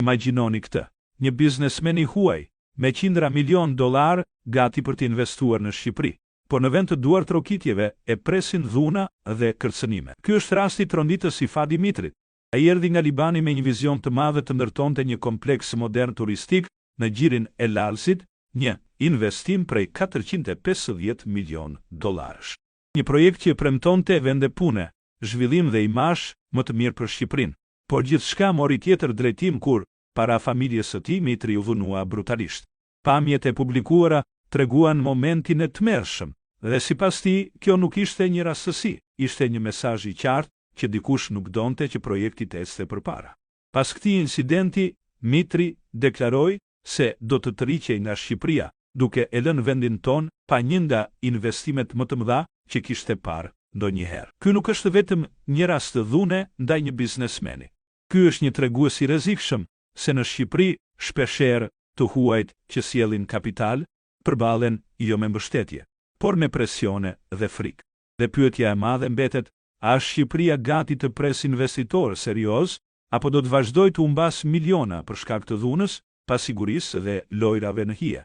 Imagjinoni këtë, një biznesmen i huaj, me $100 milion, gati për të investuar në Shqipëri, por në vend të duar trokitjeve e presin dhuna dhe kërcënime. Ky është rasti trondites i Fa Dimitrit. Ai erdhi nga Libani me një vizion të madh të ndërtonte një kompleks modern turistik në gjirin e Lalsit, një investim prej $450 milion. Një projekt që premtonte vende pune, zhvillim dhe imazh më të mirë për Shqipërinë, por gjithçka mori tjetër drejtim kur, para familjes së tij, Mitri u dhunua brutalisht. Pamjet e publikuara treguan momentin e tmerrshëm, dhe sipas tij, kjo nuk ishte një rastësi, ishte një mesazh i qartë që dikush nuk donte që projekti të ecte përpara. Pas këtij incidenti, Mitri deklaroi se do të tërhiqej nga Shqipëria, duke e lënë vendin ton pa një nga investimet më të mëdha që kishte parë ndonjëherë. Ky nuk është vetëm një rast të dhune ndaj një biznesmeni. Ky është një tregues i rrezikshëm se në Shqipëri shpeshherë të huajt që sjellin kapital përballen jo me mbështetje, por me presione dhe frikë. Dhe pyetja e madhe mbetet, a është Shqipëria gati të presë investitorë serioz, apo do të vazhdojë të humbas miliona për shkak të dhunës, pasigurisë dhe lojrave në hije?